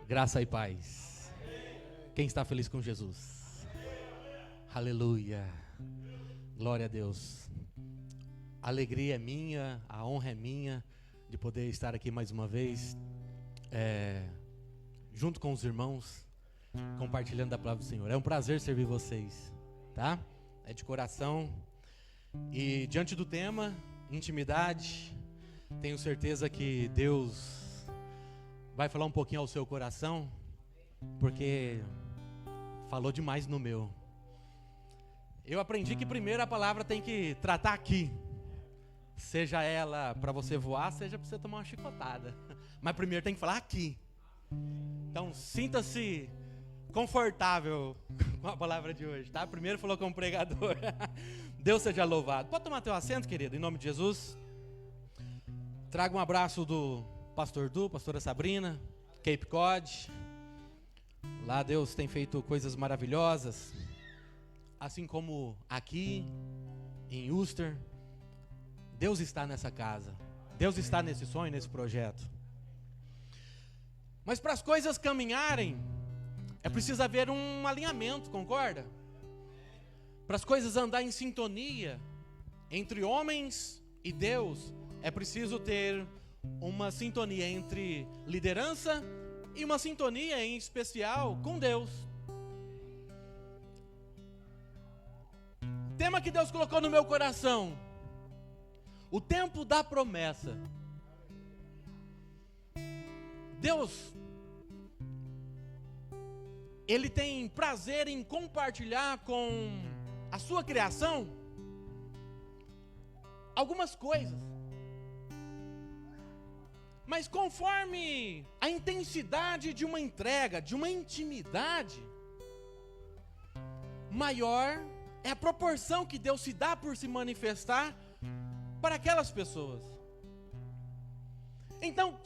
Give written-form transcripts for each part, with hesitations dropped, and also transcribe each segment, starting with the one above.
Graça e paz. Quem está feliz com Jesus? Aleluia. Glória a Deus. A alegria é minha, a honra é minha de poder estar aqui mais uma vez, junto com os irmãos, compartilhando a palavra do Senhor. É um prazer servir vocês, tá? É de coração. E diante do tema, intimidade, tenho certeza que Deus vai falar um pouquinho ao seu coração, porque falou demais no meu. Eu aprendi que primeiro a palavra tem que tratar aqui, seja ela para você voar, seja para você tomar uma chicotada, mas primeiro tem que falar aqui. Então sinta-se confortável com a palavra de hoje, tá? Primeiro falou como pregador. Deus seja louvado. Pode tomar teu assento, querido, em nome de Jesus. Traga um abraço do Pastor Du, Pastora Sabrina, Cape Cod. Lá Deus tem feito coisas maravilhosas, assim como aqui em Worcester. Deus está nessa casa, Deus está nesse sonho, nesse projeto. Mas para as coisas caminharem, é preciso haver um alinhamento, concorda? Para as coisas andar em sintonia entre homens e Deus, é preciso ter uma sintonia entre liderança e uma sintonia em especial com Deus. Tema que Deus colocou no meu coração: o tempo da promessa. Deus, Ele tem prazer em compartilhar com a sua criação algumas coisas. Mas conforme a intensidade de uma entrega, de uma intimidade, maior é a proporção que Deus se dá por se manifestar para aquelas pessoas. Então,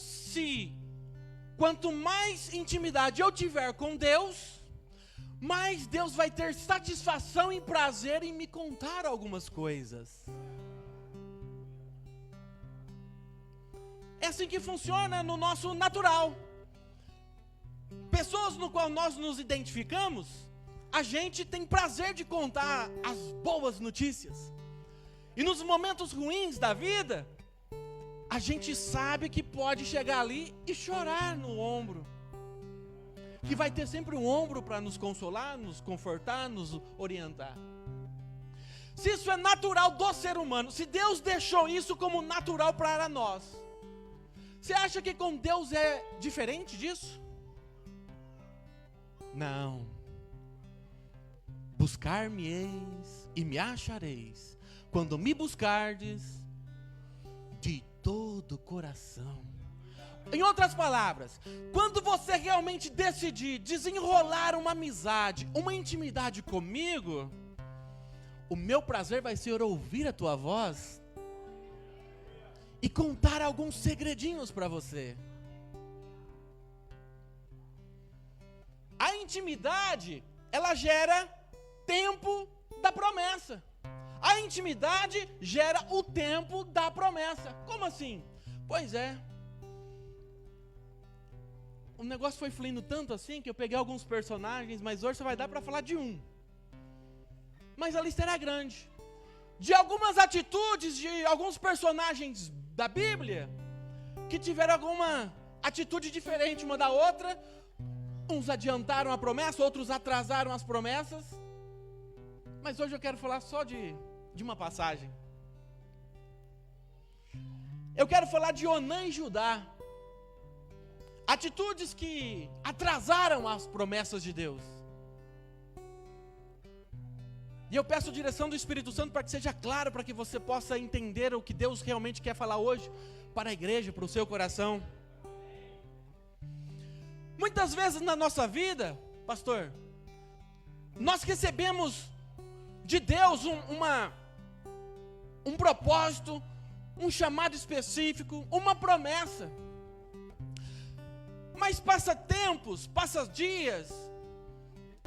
quanto mais intimidade eu tiver com Deus, mais Deus vai ter satisfação e prazer em me contar algumas coisas. É assim que funciona no nosso natural. Pessoas no qual nós nos identificamos, a gente tem prazer de contar as boas notícias. E nos momentos ruins da vida, a gente sabe que pode chegar ali e chorar no ombro. Que vai ter sempre um ombro para nos consolar, nos confortar, nos orientar. Se isso é natural do ser humano, se Deus deixou isso como natural para nós, você acha que com Deus é diferente disso? Não. Buscar-me-eis e me achareis, quando me buscardes de todo o coração. Em outras palavras, quando você realmente decidir desenrolar uma amizade, uma intimidade comigo, o meu prazer vai ser ouvir a tua voz e contar alguns segredinhos para você. A intimidade, ela gera tempo da promessa. A intimidade gera o tempo da promessa. Como assim? Pois é. O negócio foi fluindo tanto assim que eu peguei alguns personagens, mas hoje só vai dar para falar de um. Mas a lista era grande. De algumas atitudes de alguns personagens da Bíblia que tiveram alguma atitude diferente uma da outra. Uns adiantaram a promessa, outros atrasaram as promessas. Mas hoje eu quero falar só de uma passagem. Eu quero falar de Onã e Judá. Atitudes que atrasaram as promessas de Deus. E eu peço a direção do Espírito Santo para que seja claro, para que você possa entender o que Deus realmente quer falar hoje para a igreja, para o seu coração. Muitas vezes na nossa vida, pastor, nós recebemos de Deus um propósito, um chamado específico, uma promessa. Mas passa tempos, passa dias,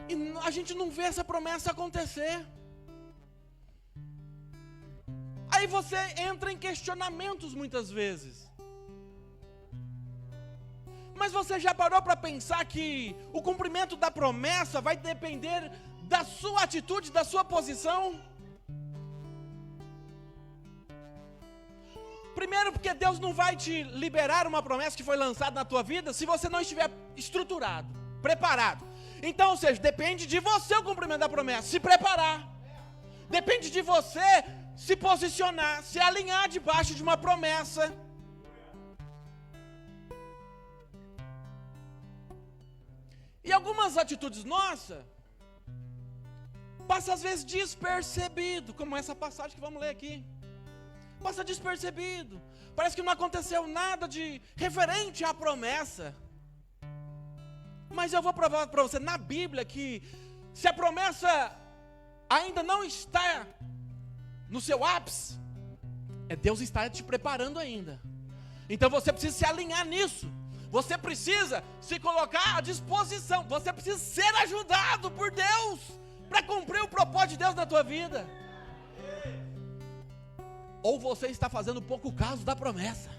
e a gente não vê essa promessa acontecer. Aí você entra em questionamentos muitas vezes. Mas você já parou para pensar que o cumprimento da promessa vai depender da sua atitude, da sua posição? Primeiro, porque Deus não vai te liberar uma promessa que foi lançada na tua vida se você não estiver estruturado, preparado. Então, ou seja, depende de você o cumprimento da promessa, se preparar. Depende de você se posicionar, se alinhar debaixo de uma promessa. E algumas atitudes nossas passam às vezes despercebido, como essa passagem que vamos ler aqui. Passa despercebido. Parece que não aconteceu nada de referente à promessa. Mas eu vou provar para você na Bíblia que se a promessa ainda não está no seu ápice, Deus está te preparando ainda. Então você precisa se alinhar nisso. Você precisa se colocar à disposição. Você precisa ser ajudado por Deus para cumprir o propósito de Deus na tua vida. Ou você está fazendo pouco caso da promessa.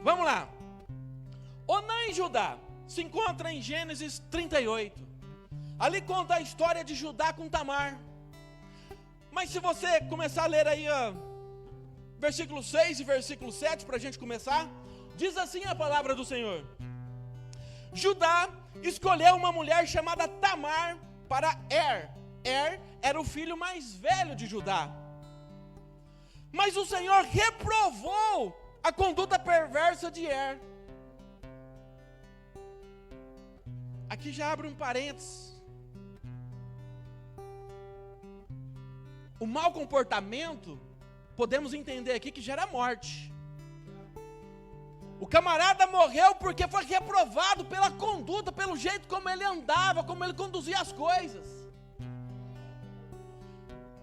Vamos lá. Onã e Judá se encontram em Gênesis 38. Ali conta a história de Judá com Tamar. Mas se você começar a ler aí versículo 6 e versículo 7, para a gente começar, diz assim a palavra do Senhor: Judá escolheu uma mulher chamada Tamar para Er. Er era o filho mais velho de Judá. Mas o Senhor reprovou a conduta perversa de Er. Aqui já abre um parênteses. O mau comportamento, podemos entender aqui que gera morte. O camarada morreu porque foi reprovado pela conduta, pelo jeito como ele andava, como ele conduzia as coisas.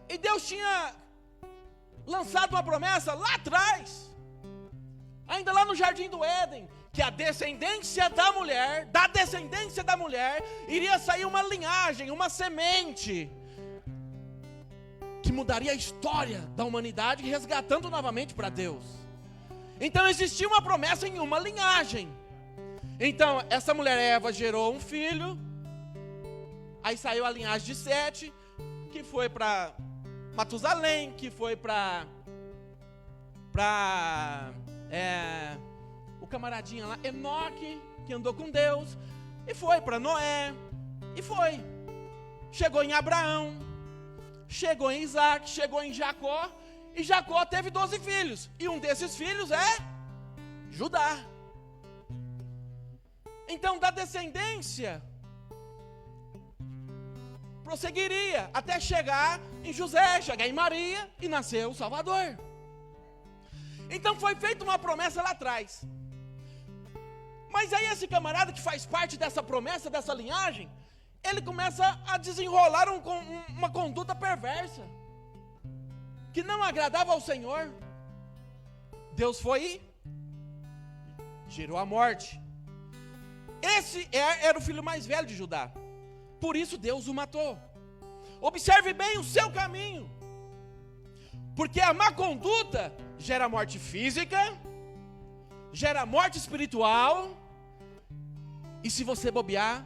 E Deus tinha lançado uma promessa lá atrás, ainda lá no Jardim do Éden, que a descendência da mulher, iria sair uma linhagem, uma semente, que mudaria a história da humanidade, resgatando novamente para Deus. Então existia uma promessa em uma linhagem. Então essa mulher Eva gerou um filho, aí saiu a linhagem de Sete, que foi para Matusalém, que foi para o camaradinha lá, Enoque, que andou com Deus, e foi para Noé, e foi. Chegou em Abraão, chegou em Isaac, chegou em Jacó, e Jacó teve 12 filhos, e um desses filhos é Judá. Então da descendência prosseguiria até chegar em José, chegar em Maria e nascer o Salvador. Então foi feita uma promessa lá atrás. Mas aí esse camarada que faz parte dessa promessa, dessa linhagem, ele começa a desenrolar uma conduta perversa, que não agradava ao Senhor. Deus foi e gerou a morte. Esse era o filho mais velho de Judá. Por isso Deus o matou. Observe bem o seu caminho, porque a má conduta gera morte física, gera morte espiritual, e se você bobear,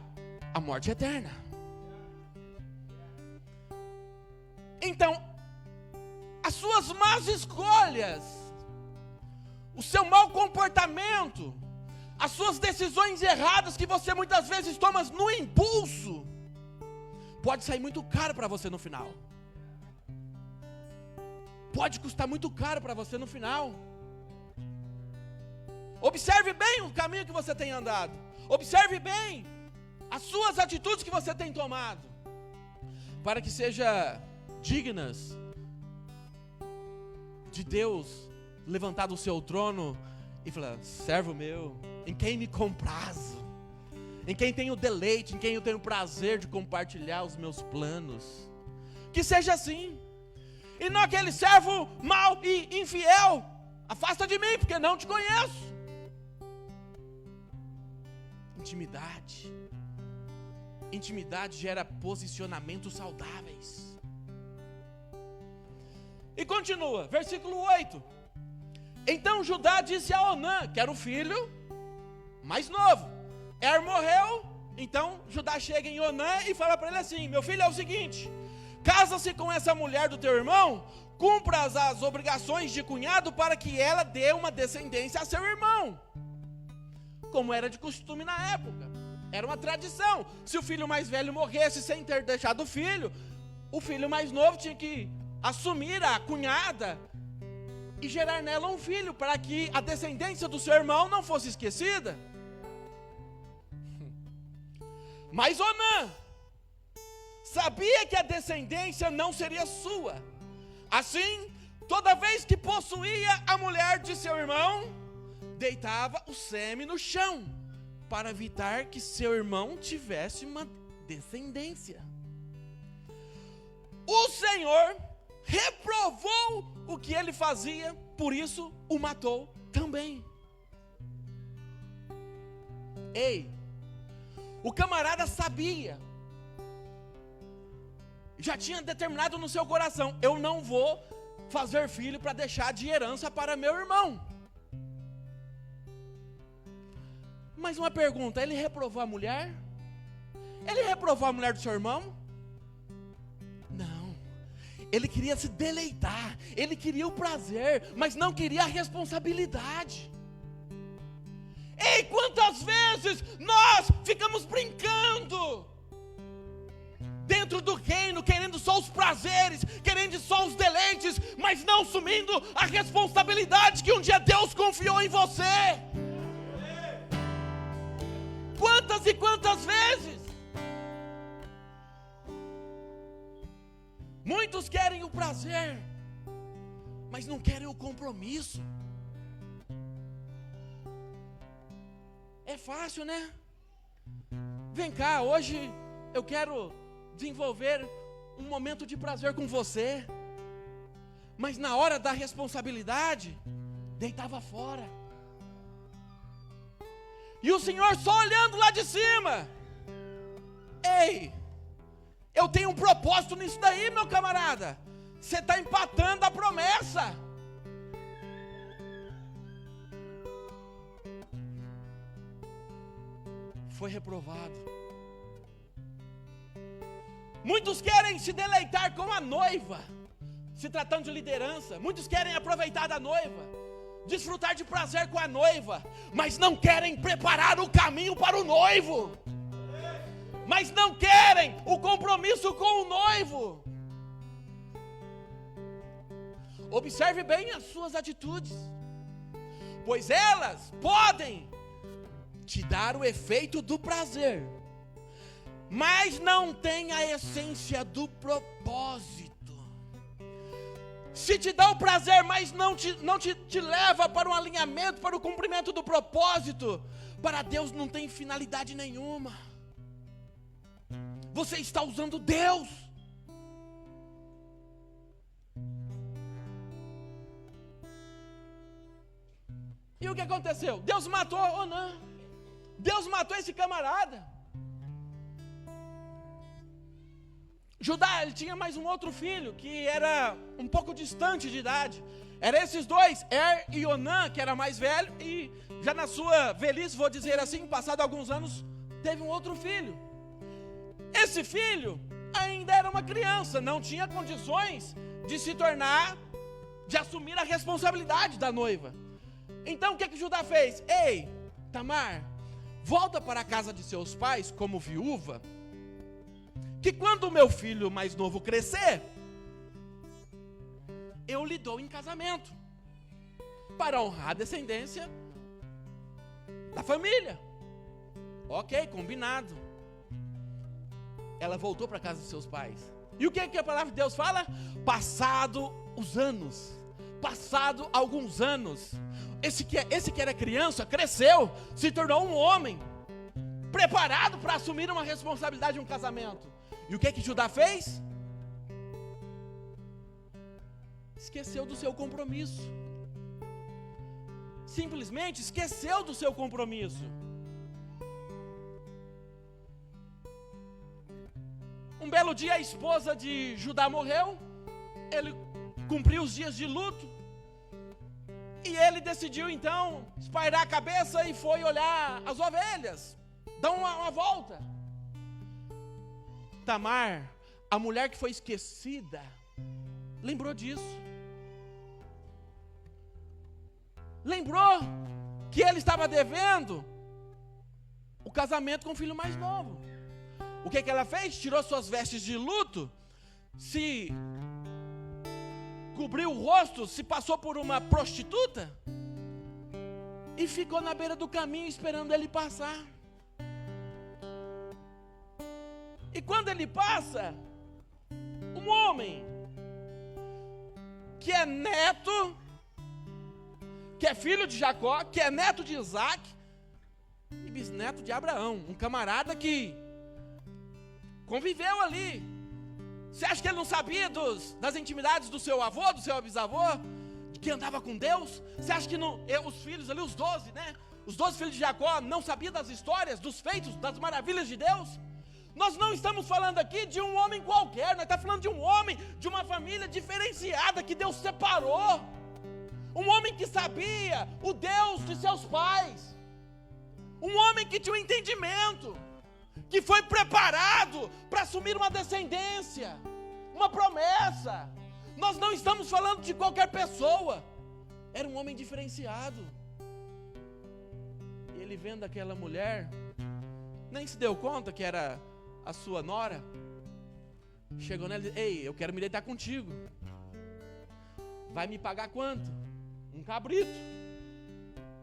a morte eterna. Então, as suas más escolhas, o seu mau comportamento, as suas decisões erradas que você muitas vezes toma no impulso, pode sair muito caro para você no final. Pode custar muito caro para você no final. Observe bem o caminho que você tem andado. Observe bem as suas atitudes que você tem tomado, para que seja dignas de Deus levantar do seu trono e falar: servo meu, em quem me comprazo, em quem tenho deleite, em quem eu tenho prazer de compartilhar os meus planos. Que seja assim, e não aquele servo mau e infiel: afasta de mim, porque não te conheço. Intimidade gera posicionamentos saudáveis. E continua, versículo 8: Então Judá disse a Onã, que era o filho mais novo. Er morreu, então Judá chega em Onã e fala para ele assim: meu filho, é o seguinte, casa-se com essa mulher do teu irmão, cumpra as obrigações de cunhado para que ela dê uma descendência a seu irmão, como era de costume na época. Era uma tradição. Se o filho mais velho morresse sem ter deixado filho, o filho mais novo tinha que assumir a cunhada e gerar nela um filho, para que a descendência do seu irmão não fosse esquecida. Mas Onã sabia que a descendência não seria sua. Assim, toda vez que possuía a mulher de seu irmão, deitava o sêmen no chão, para evitar que seu irmão tivesse uma descendência. O Senhor reprovou o que ele fazia, por isso o matou também. Ei, o camarada sabia, já tinha determinado no seu coração: eu não vou fazer filho para deixar de herança para meu irmão. Mas uma pergunta: ele reprovou a mulher? Ele reprovou a mulher do seu irmão? Não. Ele queria se deleitar, ele queria o prazer, mas não queria a responsabilidade. Ei, quantas vezes nós ficamos brincando dentro do reino, querendo só os prazeres, querendo só os deleites, mas não assumindo a responsabilidade que um dia Deus confiou em você. Quantas e quantas vezes? Muitos querem o prazer, mas não querem o compromisso. É fácil, né? Vem cá, hoje eu quero desenvolver um momento de prazer com você, mas na hora da responsabilidade, deitava fora. E o Senhor só olhando lá de cima: ei, eu tenho um propósito nisso daí, meu camarada. Você está empatando a promessa. Foi reprovado. Muitos querem se deleitar com a noiva, se tratando de liderança. Muitos querem aproveitar da noiva, desfrutar de prazer com a noiva, mas não querem preparar o caminho para o noivo, mas não querem o compromisso com o noivo. Observe bem as suas atitudes, pois elas podem te dar o efeito do prazer, mas não tem a essência do propósito. Se te dá o prazer, mas não te leva para um alinhamento, para o cumprimento do propósito, para Deus não tem finalidade nenhuma. Você está usando Deus. E o que aconteceu? Deus matou Onã. Deus matou esse camarada. Judá, ele tinha mais um outro filho, que era um pouco distante de idade. Eram esses dois, Er e Onã, que era mais velho, e já na sua velhice, vou dizer assim, passado alguns anos, teve um outro filho. Esse filho ainda era uma criança, não tinha condições de se tornar, de assumir a responsabilidade da noiva. Então o que Judá fez? Ei, Tamar, volta para a casa de seus pais como viúva, que quando o meu filho mais novo crescer, eu lhe dou em casamento, para honrar a descendência da família. Ok, combinado. Ela voltou para a casa de seus pais. E o que a palavra de Deus fala? Passado os anos, passado alguns anos, esse que era criança, cresceu, se tornou um homem, preparado para assumir uma responsabilidade de um casamento. E o que Judá fez? Esqueceu do seu compromisso. Simplesmente esqueceu do seu compromisso. Um belo dia a esposa de Judá morreu. Ele cumpriu os dias de luto. E E ele decidiu então espairar a cabeça e foi olhar as ovelhas, dar uma volta. Tamar, a mulher que foi esquecida, lembrou disso. Lembrou que ele estava devendo o casamento com o filho mais novo. O que ela fez? Tirou suas vestes de luto, se cobriu o rosto, se passou por uma prostituta e ficou na beira do caminho esperando ele passar. E quando ele passa, um homem que é neto, que é filho de Jacó, que é neto de Isaac e bisneto de Abraão, um camarada que conviveu ali. Você acha que ele não sabia das intimidades do seu avô, do seu bisavô, que andava com Deus? Você acha que os filhos ali, os 12, né? Os 12 filhos de Jacó não sabiam das histórias, dos feitos, das maravilhas de Deus? Nós não estamos falando aqui de um homem qualquer, nós estamos falando de um homem, de uma família diferenciada que Deus separou. Um homem que sabia o Deus de seus pais. Um homem que tinha um entendimento, que foi preparado para assumir uma descendência, uma promessa. Nós não estamos falando de qualquer pessoa. Era um homem diferenciado. E ele vendo aquela mulher, nem se deu conta que era a sua nora. Chegou nela e disse: ei, eu quero me deitar contigo. Vai me pagar quanto? Um cabrito.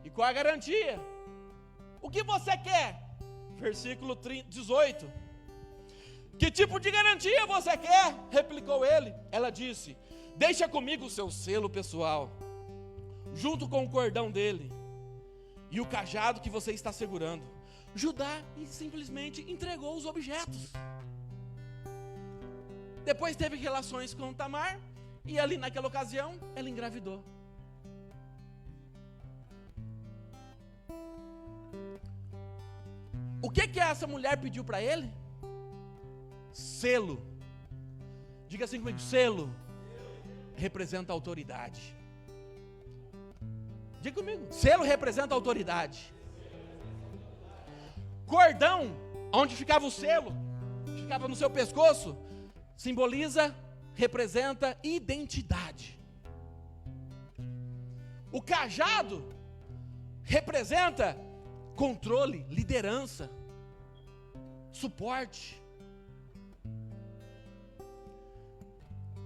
E qual a garantia? O que você quer? Versículo 18. Que tipo de garantia você quer? Replicou ele. Ela disse: deixa comigo o seu selo pessoal, junto com o cordão dele e o cajado que você está segurando. Judá simplesmente entregou os objetos. Depois teve relações com Tamar, e ali naquela ocasião ela engravidou. O que essa mulher pediu para ele? Selo. Diga assim comigo: selo representa autoridade. Diga comigo: selo representa autoridade. Cordão, onde ficava o selo, ficava no seu pescoço, simboliza, representa identidade. O cajado representa controle, liderança, suporte.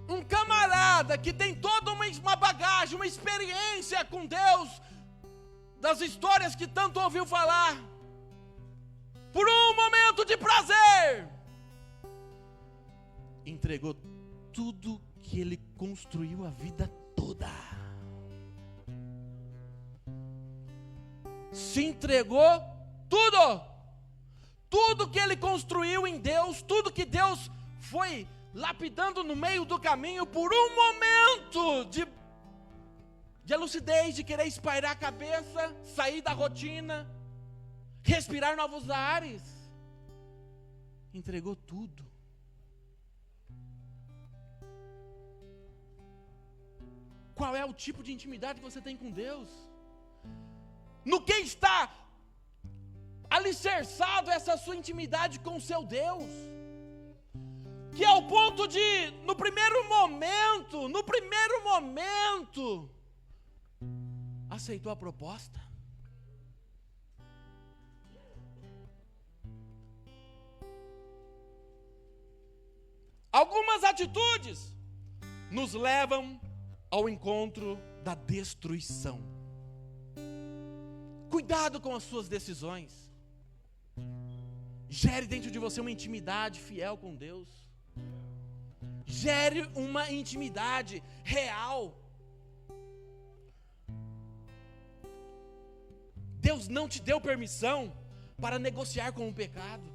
Um camarada que tem toda uma bagagem, uma experiência com Deus, das histórias que tanto ouviu falar, por um momento de prazer, entregou tudo que ele construiu a vida toda. Se entregou tudo que ele construiu em Deus, tudo que Deus foi lapidando no meio do caminho, por um momento de lucidez, de querer espairar a cabeça, sair da rotina, respirar novos ares, entregou tudo. Qual é o tipo de intimidade que você tem com Deus? No que está alicerçado essa sua intimidade com o seu Deus? Que ao ponto de, no primeiro momento, aceitou a proposta. Algumas atitudes nos levam ao encontro da destruição. Cuidado com as suas decisões. Gere dentro de você uma intimidade fiel com Deus. Gere uma intimidade real. Deus não te deu permissão para negociar com o pecado.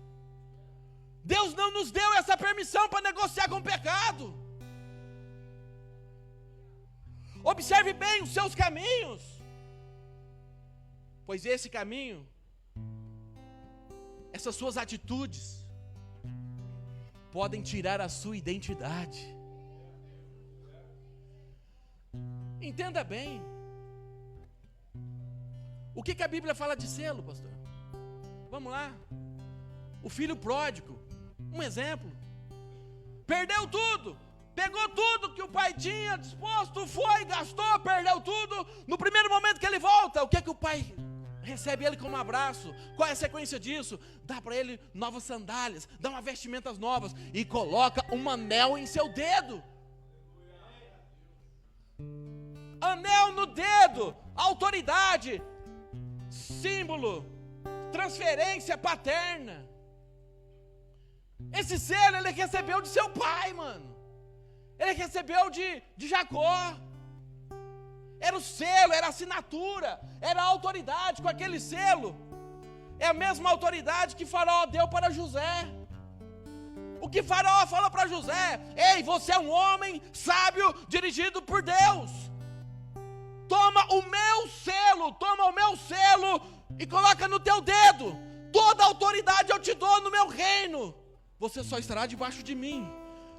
Deus não nos deu essa permissão para negociar com o pecado. Observe bem os seus caminhos, pois esse caminho, essas suas atitudes, podem tirar a sua identidade. Entenda bem, O que a Bíblia fala de selo, pastor? Vamos lá. O filho pródigo, um exemplo. Perdeu tudo. Pegou tudo que o pai tinha disposto, foi, gastou, perdeu tudo. No primeiro momento que ele volta, o que o pai recebe ele como um abraço? Qual é a sequência disso? Dá para ele novas sandálias, dá umas vestimentas novas e coloca um anel em seu dedo. Anel no dedo, autoridade, símbolo, transferência paterna. Esse selo ele recebeu de seu pai, mano. Ele recebeu de Jacó. Era o selo, era a assinatura, era a autoridade com aquele selo. É a mesma autoridade que Faraó deu para José. O que Faraó falou para José: ei, você é um homem sábio dirigido por Deus. Toma o meu selo e coloca no teu dedo. Toda a autoridade eu te dou no meu reino. Você só estará debaixo de mim.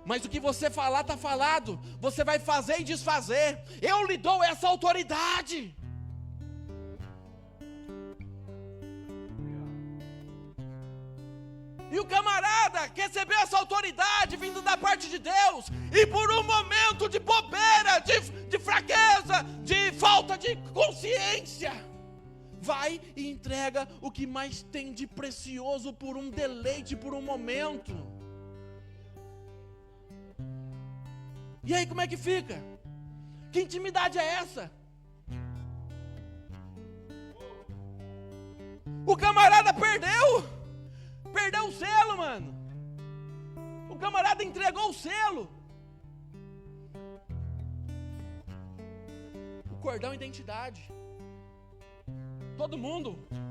Mas o que você falar está falado. Você vai fazer e desfazer. Eu lhe dou essa autoridade. E o camarada recebeu essa autoridade vindo da parte de Deus. E por um momento de bobeira, de fraqueza, de falta de consciência, vai e entrega o que mais tem de precioso por um deleite, por um momento. E aí como é que fica? Que intimidade é essa? O camarada perdeu o selo, mano. O camarada entregou o selo. O cordão identidade. Todo mundo,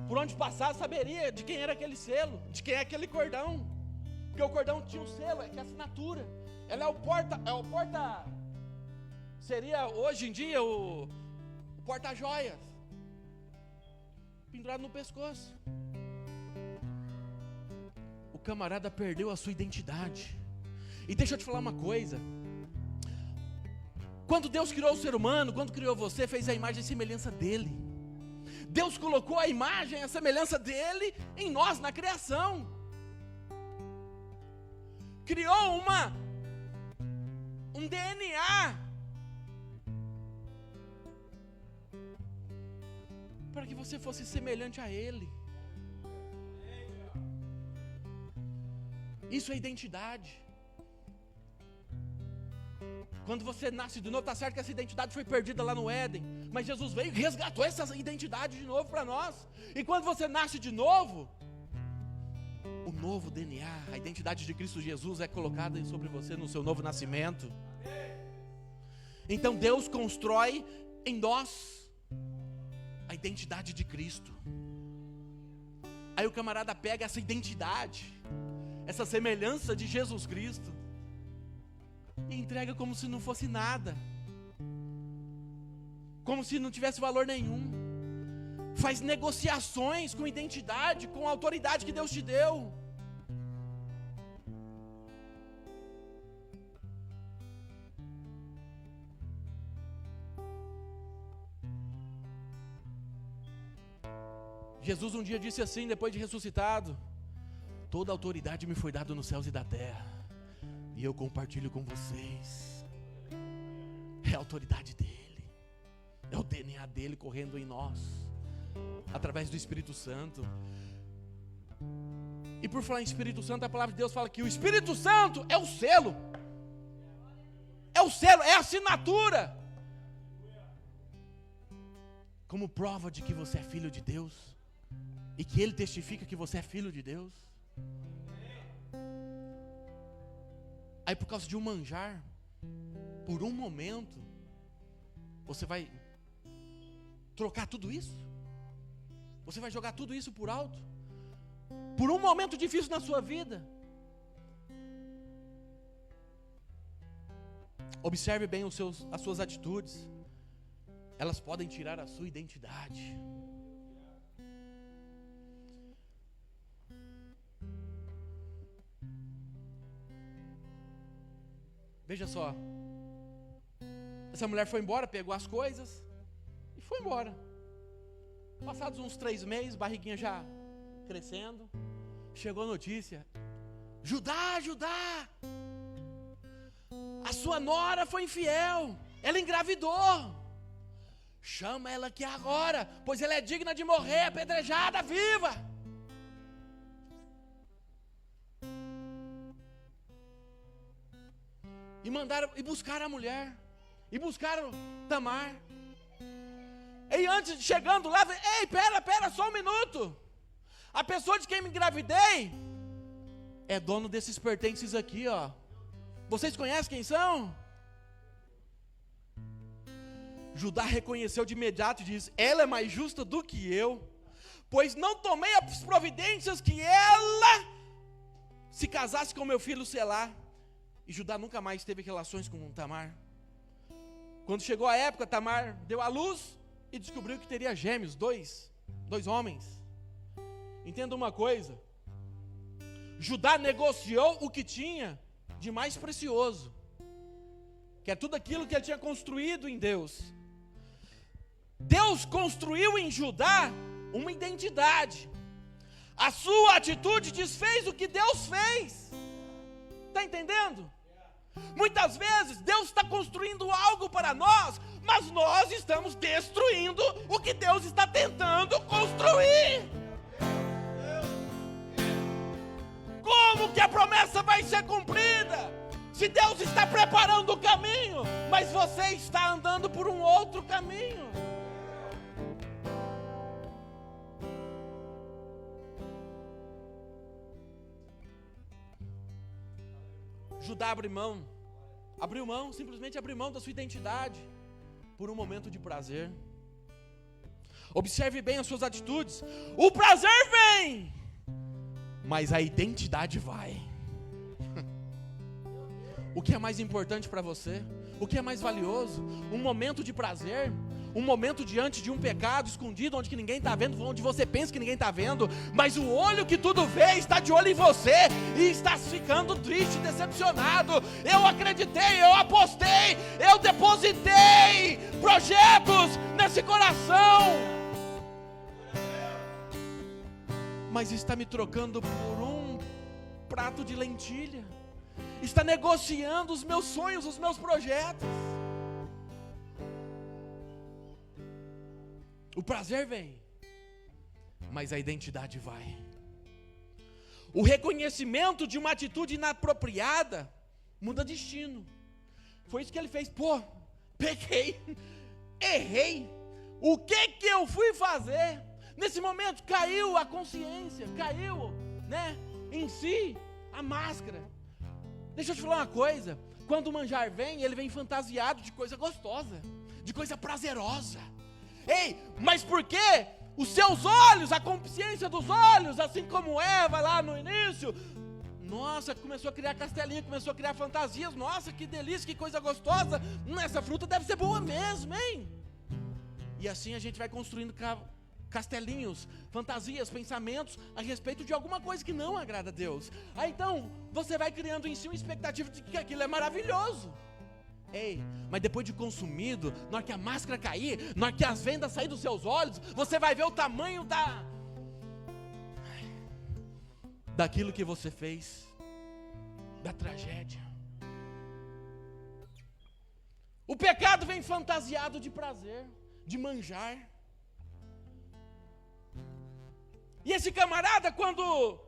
por onde passar, saberia de quem era aquele selo, de quem é aquele cordão. Porque o cordão tinha um selo, é que é a assinatura. Ela é o porta, seria hoje em dia o porta-joias, pendurado no pescoço. O camarada perdeu a sua identidade. E deixa eu te falar uma coisa. Quando Deus criou o ser humano, quando criou você, fez a imagem e semelhança dele. Deus colocou a imagem e a semelhança dele em nós, na criação. Criou um DNA para que você fosse semelhante a ele. Isso é identidade. Quando você nasce de novo, está certo que essa identidade foi perdida lá no Éden, mas Jesus veio e resgatou essa identidade de novo para nós. E quando você nasce de novo, o novo DNA, a identidade de Cristo Jesus é colocada sobre você no seu novo nascimento. Então Deus constrói em nós a identidade de Cristo. Aí o camarada pega essa identidade, essa semelhança de Jesus Cristo, e entrega como se não fosse nada, como se não tivesse valor nenhum. Faz negociações com identidade, com a autoridade que Deus te deu. Jesus um dia disse assim, depois de ressuscitado: toda autoridade me foi dada nos céus e da terra, e eu compartilho com vocês. É a autoridade dele, é o DNA dele correndo em nós, através do Espírito Santo. E por falar em Espírito Santo, a palavra de Deus fala que o Espírito Santo é o selo. É o selo, é a assinatura. Como prova de que você é filho de Deus, e que ele testifica que você é filho de Deus. Aí por causa de um manjar, por um momento, você vai trocar tudo isso? Você vai jogar tudo isso por alto? Por um momento difícil na sua vida? Observe bem as suas atitudes. Elas podem tirar a sua identidade. Veja só, essa mulher foi embora, pegou as coisas e foi embora. Passados uns 3 meses, barriguinha já crescendo, chegou a notícia: Judá, Judá, a sua nora foi infiel, ela engravidou. Chama ela aqui agora, pois ela é digna de morrer apedrejada viva. E mandaram, e buscaram a mulher, e buscaram Tamar. E antes de chegando lá, ei, pera, só um minuto. A pessoa de quem me engravidei é dono desses pertences aqui, ó. Vocês conhecem quem são? Judá reconheceu de imediato e disse: ela é mais justa do que eu, pois não tomei as providências que ela se casasse com meu filho Selá. E Judá nunca mais teve relações com Tamar. Quando chegou a época, Tamar deu à luz e descobriu que teria gêmeos, dois homens. Entenda uma coisa: Judá negociou o que tinha de mais precioso, que é tudo aquilo que ele tinha construído em Deus. Deus construiu em Judá uma identidade. A sua atitude desfez o que Deus fez. Está entendendo? Muitas vezes Deus está construindo algo para nós, mas nós estamos destruindo o que Deus está tentando construir. Como que a promessa vai ser cumprida se Deus está preparando o caminho, mas você está andando por um outro caminho? Judá simplesmente abriu mão da sua identidade por um momento de prazer. Observe bem as suas atitudes. O prazer vem, mas a identidade vai. O que é mais importante para você? O que é mais valioso? Um momento de prazer? Um momento diante de um pecado escondido, onde que ninguém está vendo, onde você pensa que ninguém está vendo, mas o olho que tudo vê está de olho em você, e está ficando triste, decepcionado. Eu acreditei, eu apostei, eu depositei projetos nesse coração, mas está me trocando por um prato de lentilha, está negociando os meus sonhos, os meus projetos. O prazer vem, mas a identidade vai. O reconhecimento de uma atitude inapropriada muda destino. Foi isso que ele fez. Pequei, errei. O que eu fui fazer? Nesse momento caiu a consciência, caiu, em si a máscara. Deixa eu te falar uma coisa: quando o manjar vem, ele vem fantasiado de coisa gostosa, de coisa prazerosa. Ei, mas por quê? Os seus olhos, a consciência dos olhos, assim como Eva lá no início, nossa, começou a criar castelinho, começou a criar fantasias. Nossa, que delícia, que coisa gostosa. Essa fruta deve ser boa mesmo, hein? E assim a gente vai construindo castelinhos, fantasias, pensamentos a respeito de alguma coisa que não agrada a Deus. Então, você vai criando em si uma expectativa de que aquilo é maravilhoso. Ei, mas depois de consumido, na hora que a máscara cair, na hora que as vendas saírem dos seus olhos, você vai ver o tamanho daquilo que você fez, da tragédia. O pecado vem fantasiado de prazer, de manjar. E esse camarada, quando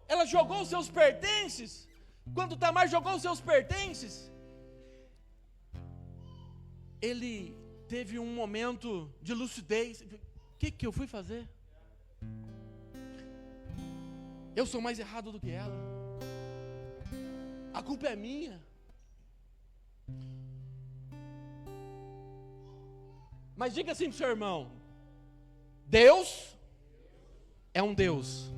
ela jogou os seus pertences, quando Tamar jogou os seus pertences, ele teve um momento de lucidez. O que eu fui fazer? Eu sou mais errado do que ela. A culpa é minha. Mas diga assim para o seu irmão: Deus é um Deus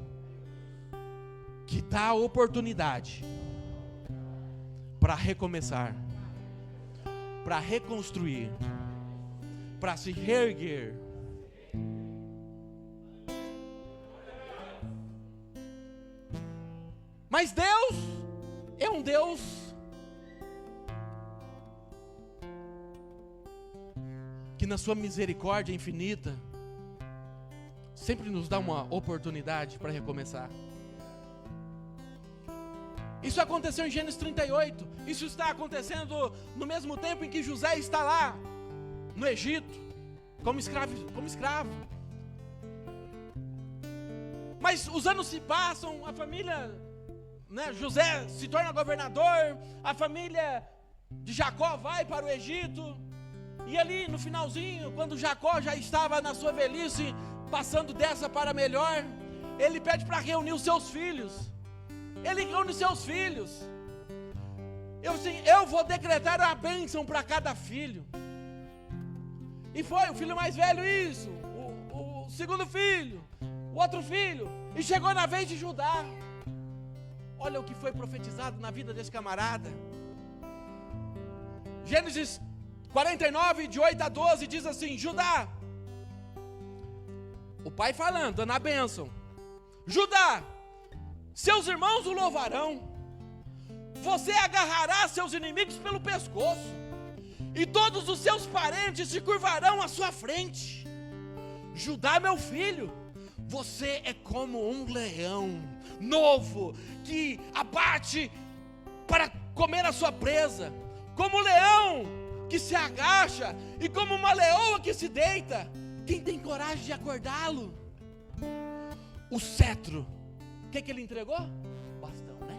que dá a oportunidade para recomeçar, para reconstruir, para se reerguer. Mas Deus é um Deus que na sua misericórdia infinita sempre nos dá uma oportunidade para recomeçar. Isso aconteceu em Gênesis 38. Isso está acontecendo no mesmo tempo em que José está lá, no Egito, como escravo. Mas os anos se passam, a família, José se torna governador, a família de Jacó vai para o Egito. E ali no finalzinho, quando Jacó já estava na sua velhice, passando dessa para melhor, ele pede para reunir os seus filhos. Ele reúne seus filhos. Eu vou decretar a bênção para cada filho. E foi o filho mais velho isso, o segundo filho, o outro filho. E chegou na vez de Judá. Olha o que foi profetizado na vida desse camarada. Gênesis 49, de 8 a 12, diz assim: Judá, o pai falando, dando a bênção. Judá, seus irmãos o louvarão, você agarrará seus inimigos pelo pescoço, e todos os seus parentes se curvarão à sua frente. Judá, meu filho, você é como um leão novo, que abate para comer a sua presa, como um leão que se agacha, e como uma leoa que se deita. Quem tem coragem de acordá-lo? O cetro, o que ele entregou? Bastão, né?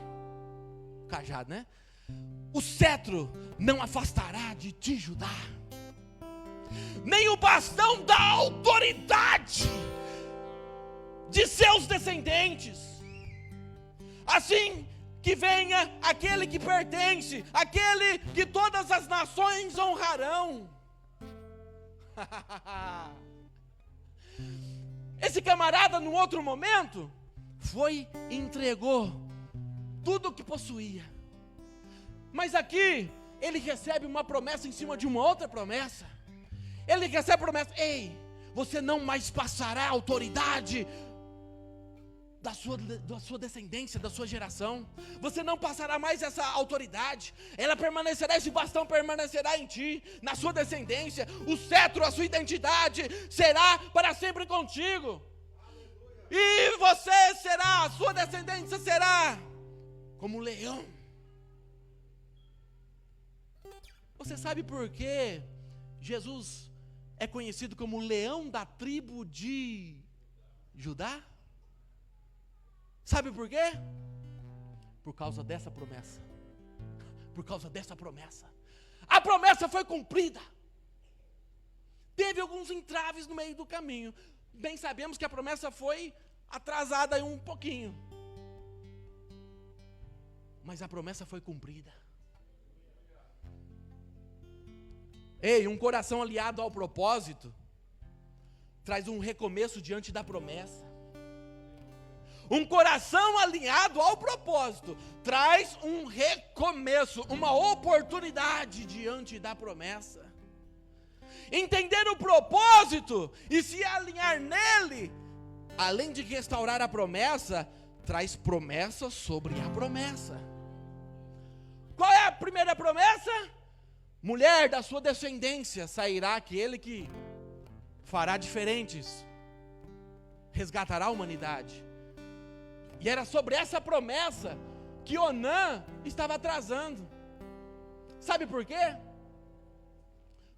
Cajado, né? O cetro não afastará de ti, Judá, nem o bastão da autoridade de seus descendentes, assim que venha aquele que pertence, aquele que todas as nações honrarão. Esse camarada, num outro momento, foi e entregou tudo o que possuía. Mas aqui, ele recebe uma promessa em cima de uma outra promessa. Ele recebe a promessa: ei, você não mais passará a autoridade da sua descendência, da sua geração. Você não passará mais essa autoridade. Ela permanecerá, esse bastão permanecerá em ti, na sua descendência. O cetro, a sua identidade será para sempre contigo. E você será, a sua descendência será como um leão. Você sabe por que Jesus é conhecido como o leão da tribo de Judá? Sabe por quê? Por causa dessa promessa. Por causa dessa promessa. A promessa foi cumprida. Teve alguns entraves no meio do caminho. Bem sabemos que a promessa foi atrasada um pouquinho. Mas a promessa foi cumprida. Ei, um coração aliado ao propósito traz um recomeço diante da promessa. Um coração alinhado ao propósito traz um recomeço, uma oportunidade diante da promessa. Entender o propósito e se alinhar nele, além de restaurar a promessa, traz promessa sobre a promessa. Qual é a primeira promessa? Mulher, da sua descendência sairá aquele que fará diferentes, resgatará a humanidade. E era sobre essa promessa que Onã estava atrasando. Sabe por quê?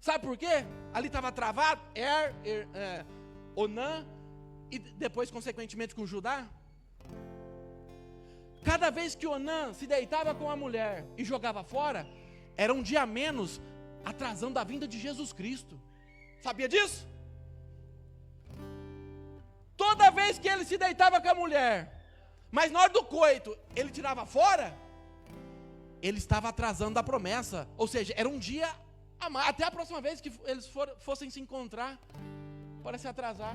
Sabe por quê? Ali estava travado Onã e depois consequentemente com Judá. Cada vez que Onã se deitava com a mulher e jogava fora, era um dia a menos atrasando a vinda de Jesus Cristo. Sabia disso? Toda vez que ele se deitava com a mulher, mas na hora do coito, ele tirava fora, ele estava atrasando a promessa. Ou seja, era um dia a mais, até a próxima vez que eles fossem se encontrar, para se atrasar.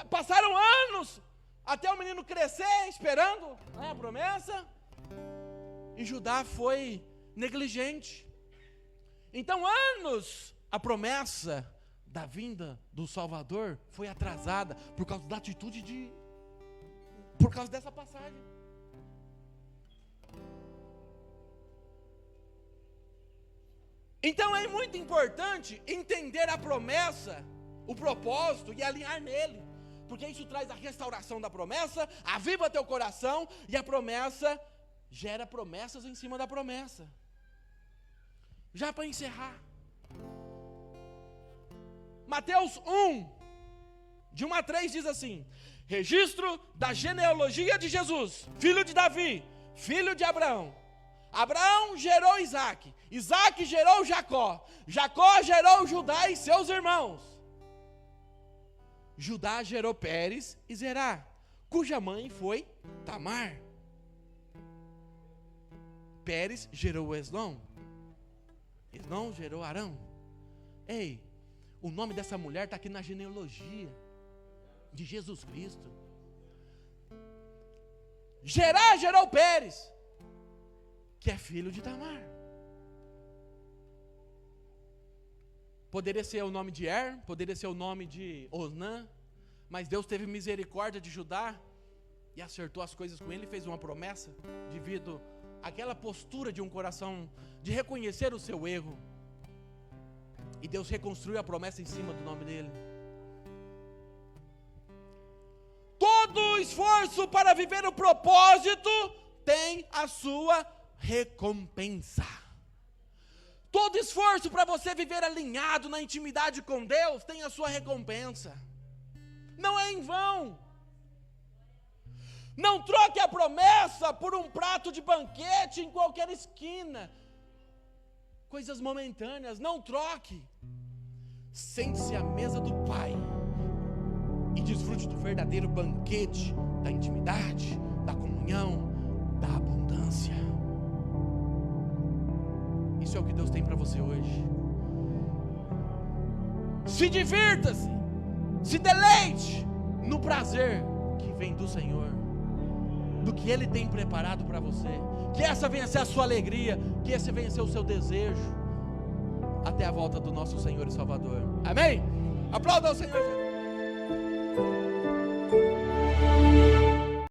Passaram anos, até o menino crescer, esperando a promessa, e Judá foi negligente. Então, anos, a promessa da vinda do Salvador foi atrasada, por causa da atitude por causa dessa passagem. Então é muito importante entender a promessa, o propósito e alinhar nele. porque isso traz a restauração da promessa, aviva teu coração, e a promessa gera promessas em cima da promessa. Já para encerrar, Mateus 1, de 1 a 3 diz assim: registro da genealogia de Jesus, filho de Davi, filho de Abraão. Abraão gerou Isaque, Isaque gerou Jacó, Jacó gerou Judá e seus irmãos. Judá gerou Pérez e Zerá, cuja mãe foi Tamar. Pérez gerou Eslom, Eslom gerou Arão. Ei, o nome dessa mulher está aqui na genealogia de Jesus Cristo. Gerá gerou Pérez, que é filho de Tamar. Poderia ser o nome de Er, poderia ser o nome de Onã, mas Deus teve misericórdia de Judá e acertou as coisas com ele e fez uma promessa devido àquela postura de um coração de reconhecer o seu erro. E Deus reconstruiu a promessa em cima do nome dele. Todo esforço para viver o propósito tem a sua recompensa. Todo esforço para você viver alinhado na intimidade com Deus tem a sua recompensa. Não é em vão. Não troque a promessa por um prato de banquete em qualquer esquina. Coisas momentâneas, não troque. Sente-se à mesa do Pai e desfrute do verdadeiro banquete da intimidade, da comunhão, da abundância. Isso é o que Deus tem para você hoje. Se divirta-se, se deleite no prazer que vem do Senhor, do que Ele tem preparado para você. Que essa venha ser a sua alegria, que esse venha ser o seu desejo, até a volta do nosso Senhor e Salvador. Amém? Aplauda ao Senhor Jesus.